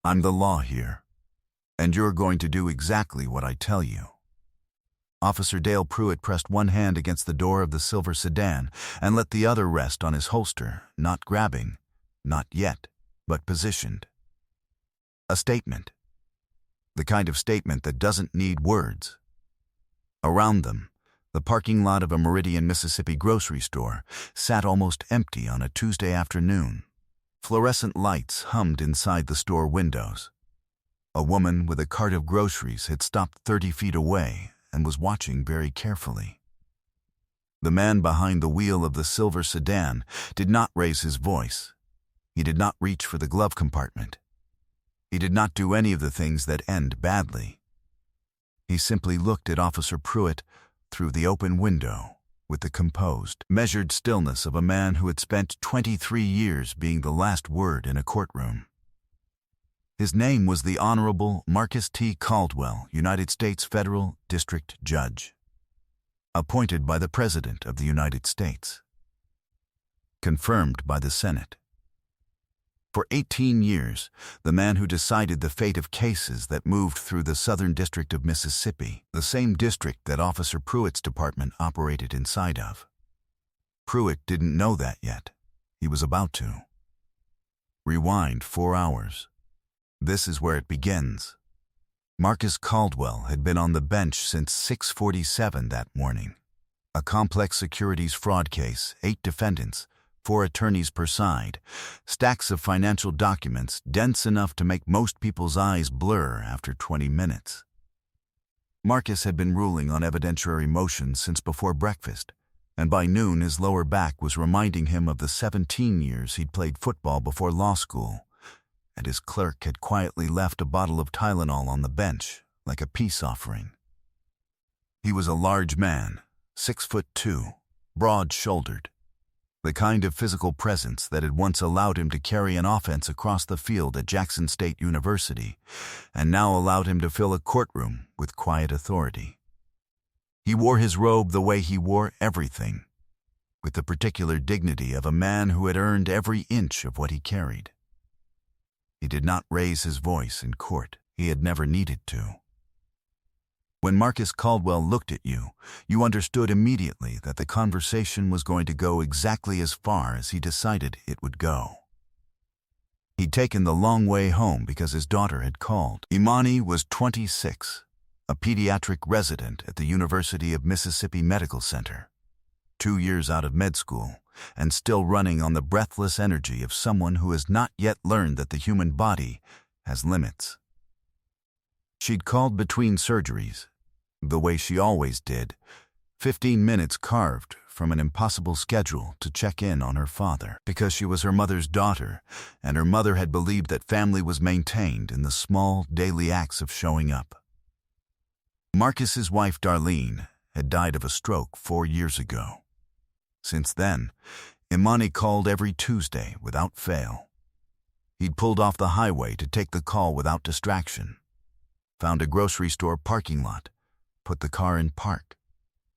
I'm the law here, and you're going to do exactly what I tell you." Officer Dale Pruitt pressed one hand against the door of the silver sedan and let the other rest on his holster, not grabbing, not yet, but positioned. A statement. The kind of statement that doesn't need words. Around them, the parking lot of a Meridian, Mississippi grocery store sat almost empty on a Tuesday afternoon. Fluorescent lights hummed inside the store windows. A woman with a cart of groceries had stopped 30 feet away and was watching very carefully. The man behind the wheel of the silver sedan did not raise his voice. He did not reach for the glove compartment. He did not do any of the things that end badly. He simply looked at Officer Pruitt through the open window with the composed, measured stillness of a man who had spent 23 years being the last word in a courtroom. His name was the Honorable Marcus T. Caldwell, United States Federal District Judge, appointed by the President of the United States, confirmed by the Senate. For 18 years, the man who decided the fate of cases that moved through the Southern District of Mississippi, the same district that Officer Pruitt's department operated inside of. Pruitt didn't know that yet. He was about to. Rewind 4 hours. This is where it begins. Marcus Caldwell had been on the bench since 6:47 that morning. A complex securities fraud case, 8 defendants, 4 attorneys per side, stacks of financial documents dense enough to make most people's eyes blur after 20 minutes. Marcus had been ruling on evidentiary motions since before breakfast, and by noon his lower back was reminding him of the 17 years he'd played football before law school, and his clerk had quietly left a bottle of Tylenol on the bench, like a peace offering. He was a large man, 6'2", broad-shouldered, the kind of physical presence that had once allowed him to carry an offense across the field at Jackson State University, and now allowed him to fill a courtroom with quiet authority. He wore his robe the way he wore everything, with the particular dignity of a man who had earned every inch of what he carried. He did not raise his voice in court. He had never needed to. When Marcus Caldwell looked at you, you understood immediately that the conversation was going to go exactly as far as he decided it would go. He'd taken the long way home because his daughter had called. Imani was 26, a pediatric resident at the University of Mississippi Medical Center, 2 years out of med school, and still running on the breathless energy of someone who has not yet learned that the human body has limits. She'd called between surgeries, the way she always did, 15 minutes carved from an impossible schedule to check in on her father, because she was her mother's daughter, and her mother had believed that family was maintained in the small daily acts of showing up. Marcus's wife Darlene had died of a stroke 4 years ago. Since then, Imani called every Tuesday without fail. He'd pulled off the highway to take the call without distraction, found a grocery store parking lot, put the car in park,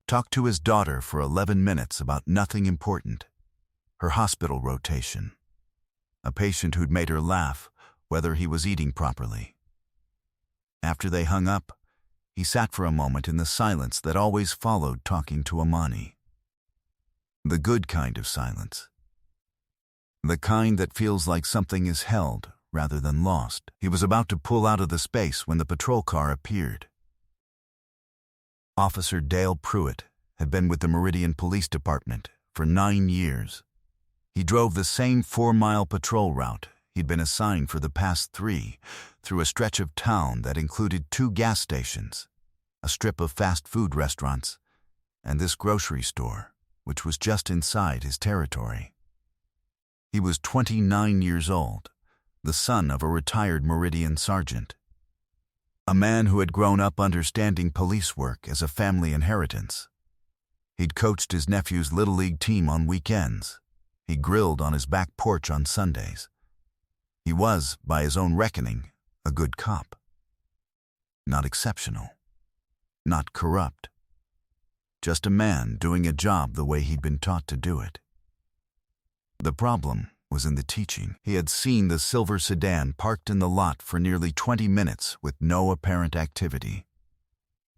talked to his daughter for 11 minutes about nothing important, her hospital rotation, a patient who'd made her laugh, whether he was eating properly. After they hung up, he sat for a moment in the silence that always followed talking to Imani. The good kind of silence. The kind that feels like something is held rather than lost. He was about to pull out of the space when the patrol car appeared. Officer Dale Pruitt had been with the Meridian Police Department for 9 years. He drove the same 4-mile patrol route he'd been assigned for the past 3, through a stretch of town that included 2 gas stations, a strip of fast food restaurants, and this grocery store, which was just inside his territory. He was 29 years old, the son of a retired Meridian sergeant. A man who had grown up understanding police work as a family inheritance. He'd coached his nephew's Little League team on weekends. He grilled on his back porch on Sundays. He was, by his own reckoning, a good cop. Not exceptional. Not corrupt. Just a man doing a job the way he'd been taught to do it. The problem was in the teaching. He had seen the silver sedan parked in the lot for nearly 20 minutes with no apparent activity.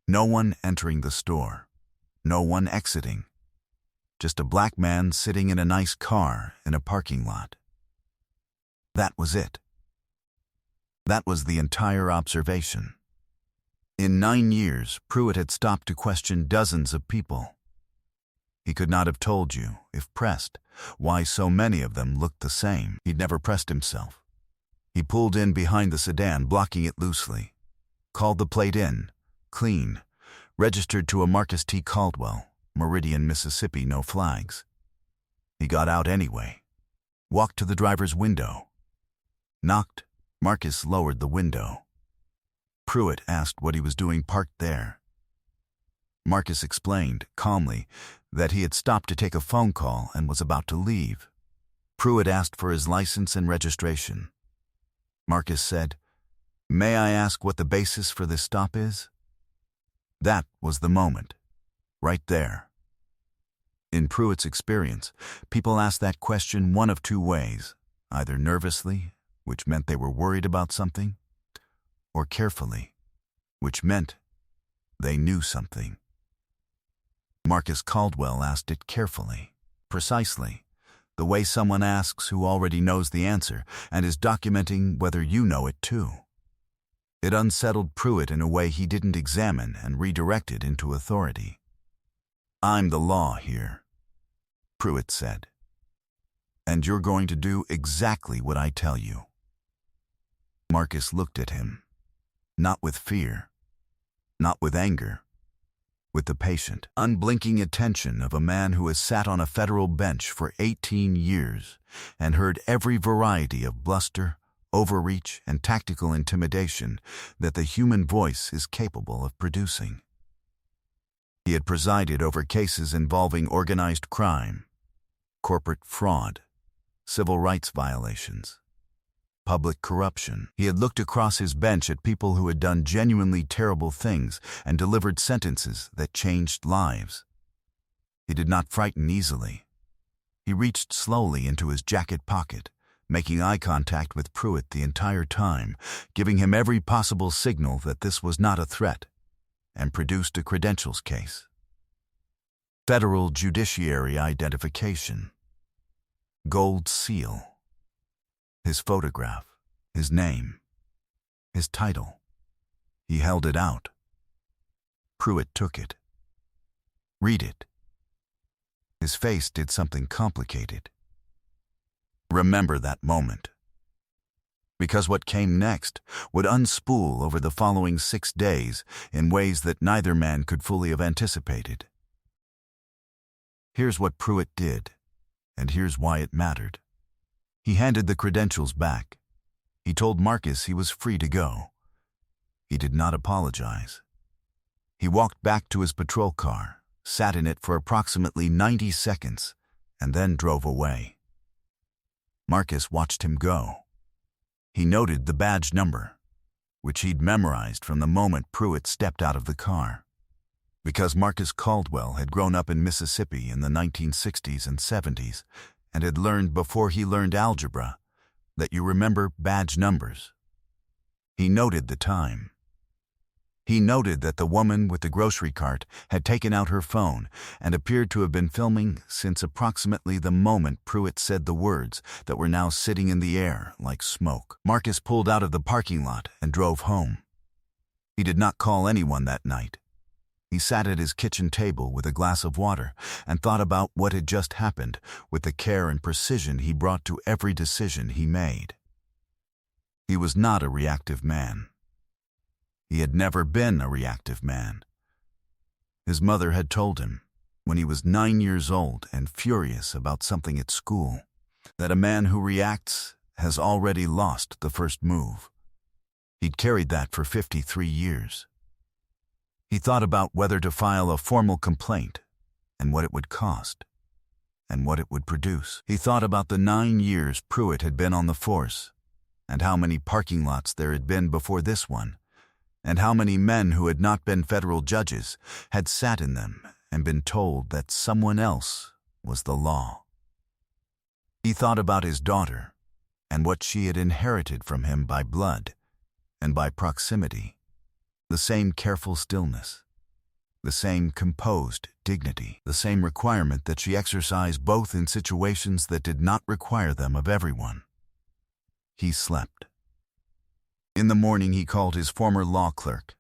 No one entering the store. No one exiting. Just a black man sitting in a nice car in a parking lot. That was it. That was the entire observation. In 9 years, Pruitt had stopped to question dozens of people. He could not have told you, if pressed, why so many of them looked the same. He'd never pressed himself. He pulled in behind the sedan, blocking it loosely. Called the plate in, clean, registered to a Marcus T. Caldwell, Meridian, Mississippi, no flags. He got out anyway. Walked to the driver's window. Knocked. Marcus lowered the window. Pruitt asked what he was doing parked there. Marcus explained, calmly, that he had stopped to take a phone call and was about to leave. Pruitt asked for his license and registration. Marcus said, "May I ask what the basis for this stop is?" That was the moment. Right there. In Pruitt's experience, people asked that question one of two ways, either nervously, which meant they were worried about something, or carefully, which meant they knew something. Marcus Caldwell asked it carefully, precisely, the way someone asks who already knows the answer and is documenting whether you know it too. It unsettled Pruitt in a way he didn't examine and redirect it into authority. "I'm the law here," Pruitt said. "And you're going to do exactly what I tell you." Marcus looked at him, not with fear, not with anger, with the patient, unblinking attention of a man who has sat on a federal bench for 18 years and heard every variety of bluster, overreach, and tactical intimidation that the human voice is capable of producing. He had presided over cases involving organized crime, corporate fraud, civil rights violations, public corruption. He had looked across his bench at people who had done genuinely terrible things and delivered sentences that changed lives. He did not frighten easily. He reached slowly into his jacket pocket, making eye contact with Pruitt the entire time, giving him every possible signal that this was not a threat, and produced a credentials case. Federal Judiciary Identification. Gold seal. His photograph, his name, his title. He held it out. Pruitt took it. "Read it." His face did something complicated. Remember that moment. Because what came next would unspool over the following 6 days in ways that neither man could fully have anticipated. Here's what Pruitt did, and here's why it mattered. He handed the credentials back. He told Marcus he was free to go. He did not apologize. He walked back to his patrol car, sat in it for approximately 90 seconds, and then drove away. Marcus watched him go. He noted the badge number, which he'd memorized from the moment Pruitt stepped out of the car. Because Marcus Caldwell had grown up in Mississippi in the 1960s and 70s, and had learned before he learned algebra that you remember badge numbers. He noted the time. He noted that the woman with the grocery cart had taken out her phone and appeared to have been filming since approximately the moment Pruitt said the words that were now sitting in the air like smoke. Marcus pulled out of the parking lot and drove home. He did not call anyone that night. He sat at his kitchen table with a glass of water and thought about what had just happened with the care and precision he brought to every decision he made. He was not a reactive man. He had never been a reactive man. His mother had told him, when he was 9 years old and furious about something at school, that a man who reacts has already lost the first move. He'd carried that for 53 years. He thought about whether to file a formal complaint and what it would cost and what it would produce. He thought about the 9 years Pruitt had been on the force and how many parking lots there had been before this one and how many men who had not been federal judges had sat in them and been told that someone else was the law. He thought about his daughter and what she had inherited from him by blood and by proximity. The same careful stillness, the same composed dignity, the same requirement that she exercised both in situations that did not require them of everyone. He slept. In the morning he called his former law clerk,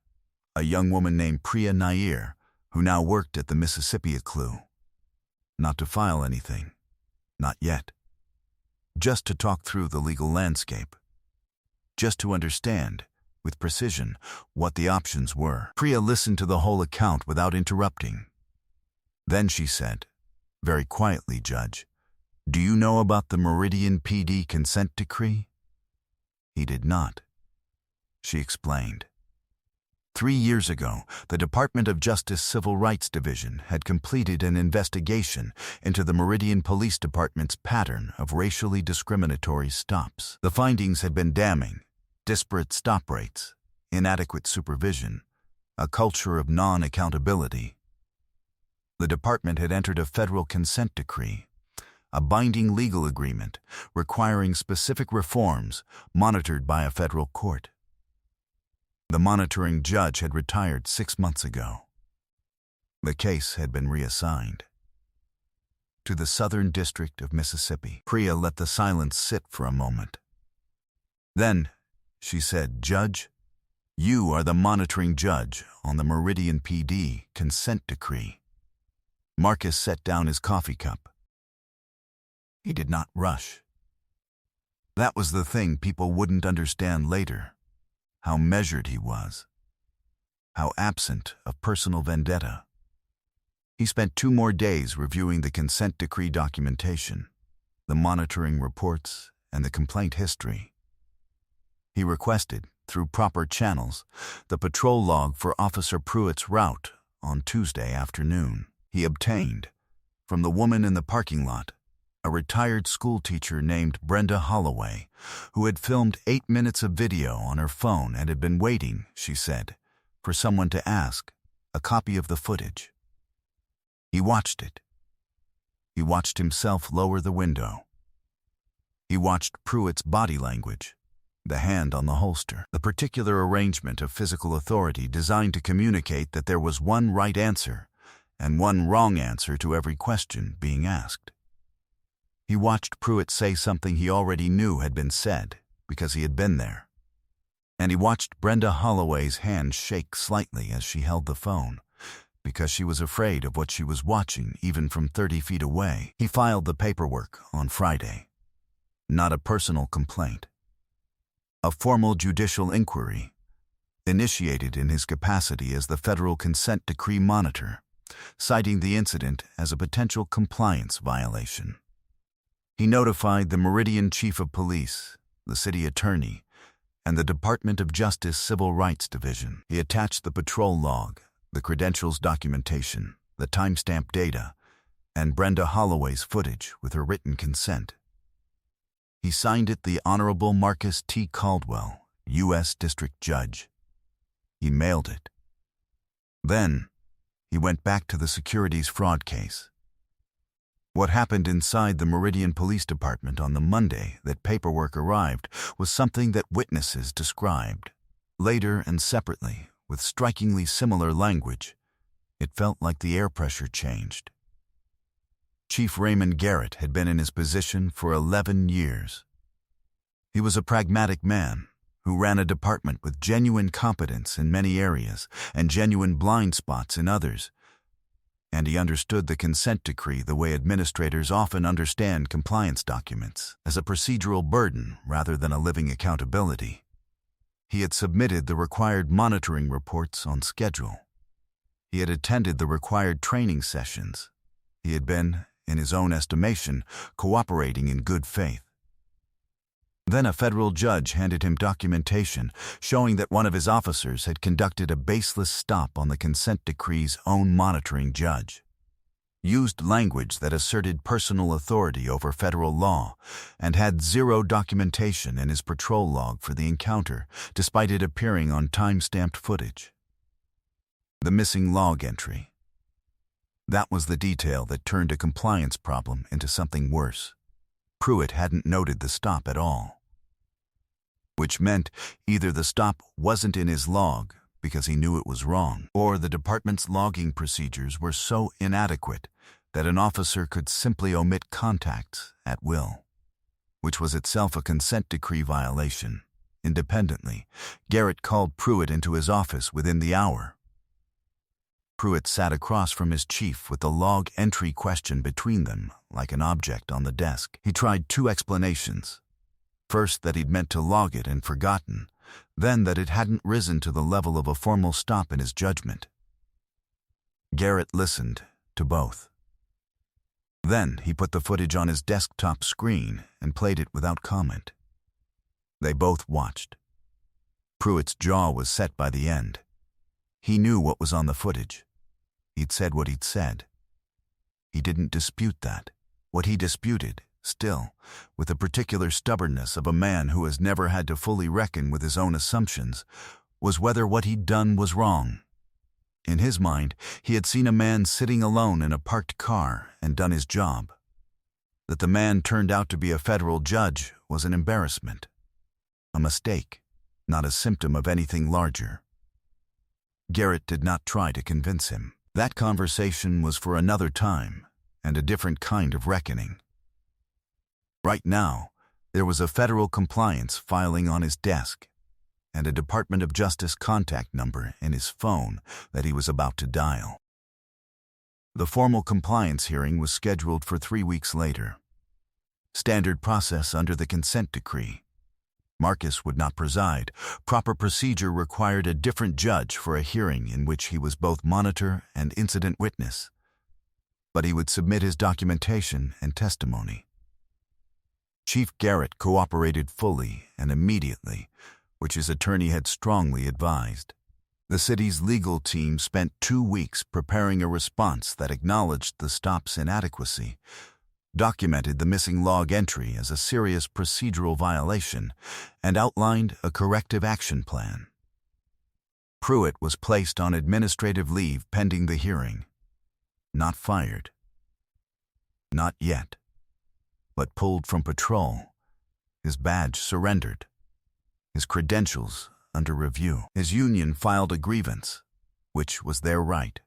a young woman named Priya Nair, who now worked at the Mississippi Clue. Not to file anything, not yet. Just to talk through the legal landscape. Just to understand, with precision, what the options were. Priya listened to the whole account without interrupting. Then she said, very quietly, "Judge, do you know about the Meridian PD consent decree?" He did not. She explained. 3 years ago, the Department of Justice Civil Rights Division had completed an investigation into the Meridian Police Department's pattern of racially discriminatory stops. The findings had been damning: disparate stop rates, inadequate supervision, a culture of non-accountability. The department had entered a federal consent decree, a binding legal agreement requiring specific reforms monitored by a federal court. The monitoring judge had retired 6 months ago. The case had been reassigned to the Southern District of Mississippi. Priya let the silence sit for a moment. Then she said, "Judge, you are the monitoring judge on the Meridian PD consent decree." Marcus set down his coffee cup. He did not rush. That was the thing people wouldn't understand later. How measured he was. How absent of personal vendetta. He spent 2 more days reviewing the consent decree documentation, the monitoring reports, and the complaint history. He requested, through proper channels, the patrol log for Officer Pruitt's route on Tuesday afternoon. He obtained, from the woman in the parking lot, a retired schoolteacher named Brenda Holloway, who had filmed 8 minutes of video on her phone and had been waiting, she said, for someone to ask, a copy of the footage. He watched it. He watched himself lower the window. He watched Pruitt's body language, the hand on the holster, the particular arrangement of physical authority designed to communicate that there was one right answer and one wrong answer to every question being asked. He watched Pruitt say something he already knew had been said, because he had been there. And he watched Brenda Holloway's hand shake slightly as she held the phone, because she was afraid of what she was watching even from 30 feet away. He filed the paperwork on Friday. Not a personal complaint. A formal judicial inquiry, initiated in his capacity as the federal consent decree monitor, citing the incident as a potential compliance violation. He notified the Meridian Chief of Police, the City Attorney, and the Department of Justice Civil Rights Division. He attached the patrol log, the credentials documentation, the timestamp data, and Brenda Holloway's footage with her written consent. He signed it the Honorable Marcus T. Caldwell, U.S. District Judge. He mailed it. Then, he went back to the securities fraud case. What happened inside the Meridian Police Department on the Monday that paperwork arrived was something that witnesses described. Later and separately, with strikingly similar language, it felt like the air pressure changed. Chief Raymond Garrett had been in his position for 11 years. He was a pragmatic man who ran a department with genuine competence in many areas and genuine blind spots in others. And he understood the consent decree the way administrators often understand compliance documents, as a procedural burden rather than a living accountability. He had submitted the required monitoring reports on schedule. He had attended the required training sessions. He had been, in his own estimation, cooperating in good faith. Then a federal judge handed him documentation showing that one of his officers had conducted a baseless stop on the consent decree's own monitoring judge, used language that asserted personal authority over federal law, and had zero documentation in his patrol log for the encounter, despite it appearing on time-stamped footage. The missing log entry. That was the detail that turned a compliance problem into something worse. Pruitt hadn't noted the stop at all. Which meant either the stop wasn't in his log because he knew it was wrong, or the department's logging procedures were so inadequate that an officer could simply omit contacts at will, which was itself a consent decree violation. Independently, Garrett called Pruitt into his office within the hour. Pruitt sat across from his chief with the log entry question between them like an object on the desk. He tried 2 explanations. First, that he'd meant to log it and forgotten, then that it hadn't risen to the level of a formal stop in his judgment. Garrett listened to both. Then he put the footage on his desktop screen and played it without comment. They both watched. Pruitt's jaw was set by the end. He knew what was on the footage. He'd said what he'd said. He didn't dispute that. What he disputed, still, with the particular stubbornness of a man who has never had to fully reckon with his own assumptions, was whether what he'd done was wrong. In his mind, he had seen a man sitting alone in a parked car and done his job. That the man turned out to be a federal judge was an embarrassment. A mistake, not a symptom of anything larger. Garrett did not try to convince him. That conversation was for another time and a different kind of reckoning. Right now, there was a federal compliance filing on his desk and a Department of Justice contact number in his phone that he was about to dial. The formal compliance hearing was scheduled for 3 weeks later. Standard process under the consent decree. Marcus would not preside. Proper procedure required a different judge for a hearing in which he was both monitor and incident witness. But he would submit his documentation and testimony. Chief Garrett cooperated fully and immediately, which his attorney had strongly advised. The city's legal team spent 2 weeks preparing a response that acknowledged the stop's inadequacy, documented the missing log entry as a serious procedural violation, and outlined a corrective action plan. Pruitt was placed on administrative leave pending the hearing. Not fired. Not yet. But pulled from patrol. His badge surrendered. His credentials under review. His union filed a grievance, which was their right.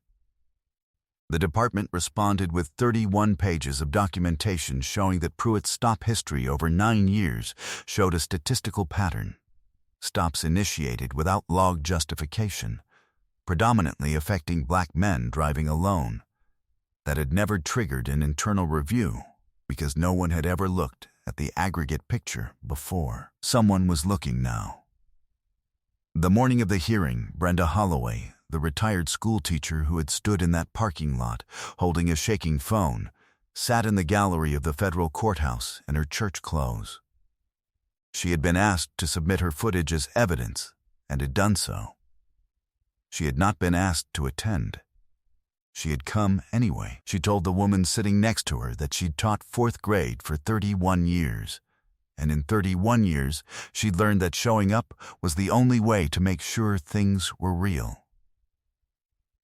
The department responded with 31 pages of documentation showing that Pruitt's stop history over 9 years showed a statistical pattern. Stops initiated without log justification, predominantly affecting black men driving alone, that had never triggered an internal review because no one had ever looked at the aggregate picture before. Someone was looking now. The morning of the hearing, Brenda Holloway, the retired schoolteacher who had stood in that parking lot holding a shaking phone, sat in the gallery of the federal courthouse in her church clothes. She had been asked to submit her footage as evidence and had done so. She had not been asked to attend. She had come anyway. She told the woman sitting next to her that she'd taught 4th grade for 31 years, and in 31 years she'd learned that showing up was the only way to make sure things were real.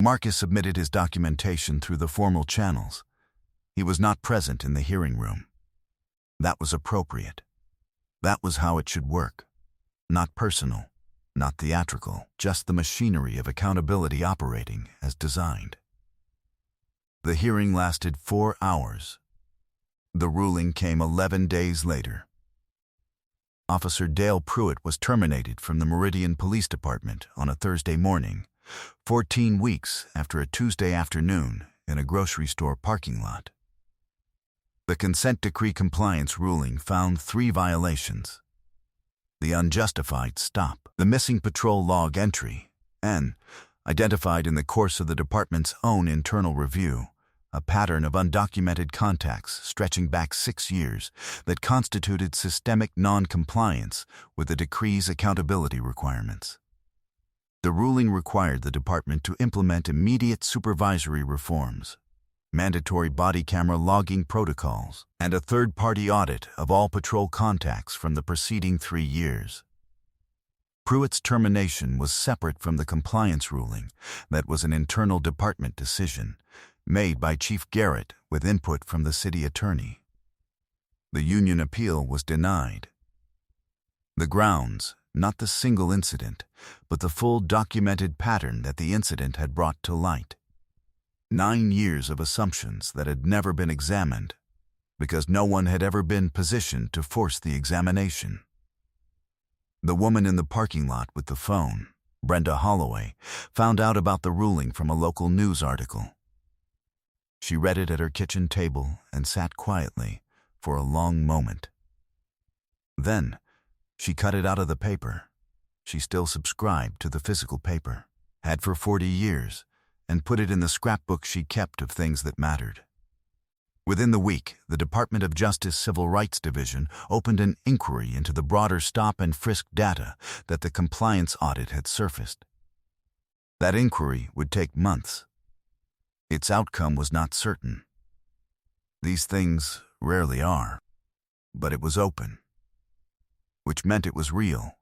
Marcus submitted his documentation through the formal channels. He was not present in the hearing room. That was appropriate. That was how it should work. Not personal, not theatrical, just the machinery of accountability operating as designed. The hearing lasted 4 hours. The ruling came 11 days later. Officer Dale Pruitt was terminated from the Meridian Police Department on a Thursday morning, 14 weeks after a Tuesday afternoon in a grocery store parking lot. The consent decree compliance ruling found 3 violations: the unjustified stop, the missing patrol log entry, and, identified in the course of the department's own internal review, a pattern of undocumented contacts stretching back 6 years that constituted systemic non-compliance with the decree's accountability requirements. The ruling required the department to implement immediate supervisory reforms, mandatory body camera logging protocols, and a third-party audit of all patrol contacts from the preceding 3 years. Pruitt's termination was separate from the compliance ruling that was an internal department decision made by Chief Garrett with input from the city attorney. The union appeal was denied. The grounds, not the single incident, but the full documented pattern that the incident had brought to light. 9 years of assumptions that had never been examined, because no one had ever been positioned to force the examination. The woman in the parking lot with the phone, Brenda Holloway, found out about the ruling from a local news article. She read it at her kitchen table and sat quietly for a long moment. Then, she cut it out of the paper. She still subscribed to the physical paper, had for 40 years, and put it in the scrapbook she kept of things that mattered. Within the week, the Department of Justice Civil Rights Division opened an inquiry into the broader stop and frisk data that the compliance audit had surfaced. That inquiry would take months. Its outcome was not certain. These things rarely are, but it was open, which meant it was real,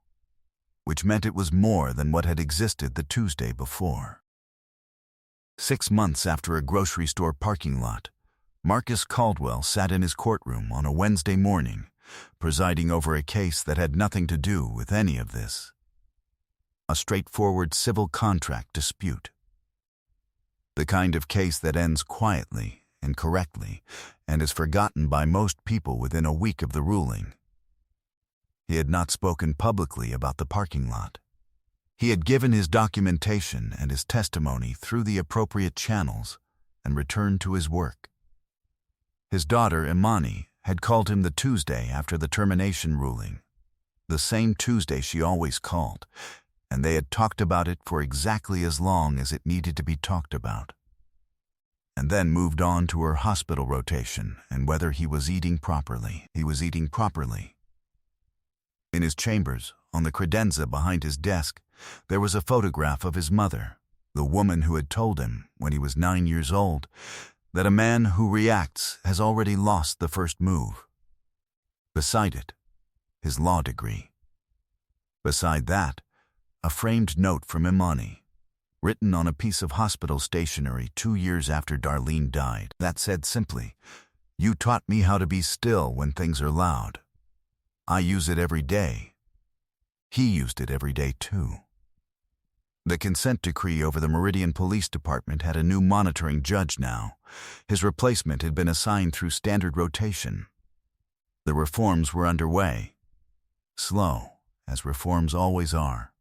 which meant it was more than what had existed the Tuesday before. 6 months after a grocery store parking lot, Marcus Caldwell sat in his courtroom on a Wednesday morning, presiding over a case that had nothing to do with any of this. A straightforward civil contract dispute. The kind of case that ends quietly and correctly and is forgotten by most people within a week of the ruling. He had not spoken publicly about the parking lot. He had given his documentation and his testimony through the appropriate channels and returned to his work. His daughter, Imani, had called him the Tuesday after the termination ruling, the same Tuesday she always called, and they had talked about it for exactly as long as it needed to be talked about. And then moved on to her hospital rotation and whether he was eating properly. He was eating properly. In his chambers, on the credenza behind his desk, there was a photograph of his mother, the woman who had told him, when he was 9 years old, that a man who reacts has already lost the first move. Beside it, his law degree. Beside that, a framed note from Imani, written on a piece of hospital stationery 2 years after Darlene died, that said simply, "You taught me how to be still when things are loud. I use it every day." He used it every day too. The consent decree over the Meridian Police Department had a new monitoring judge now. His replacement had been assigned through standard rotation. The reforms were underway. Slow, as reforms always are.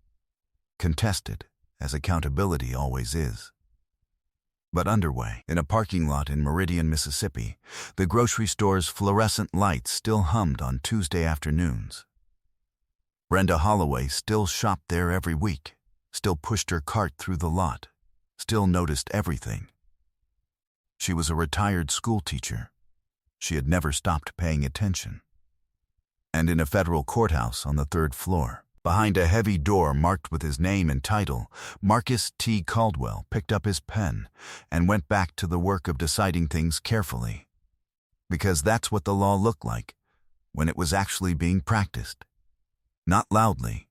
Contested, as accountability always is. But underway. In a parking lot in Meridian, Mississippi, the grocery store's fluorescent lights still hummed on Tuesday afternoons. Brenda Holloway still shopped there every week, still pushed her cart through the lot, still noticed everything. She was a retired school teacher. She had never stopped paying attention. And in a federal courthouse on the 3rd floor, behind a heavy door marked with his name and title, Marcus T. Caldwell picked up his pen and went back to the work of deciding things carefully. Because that's what the law looked like when it was actually being practiced. Not loudly,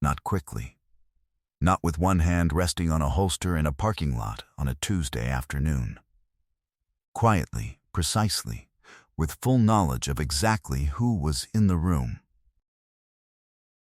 not quickly. Not with one hand resting on a holster in a parking lot on a Tuesday afternoon. Quietly, precisely, with full knowledge of exactly who was in the room.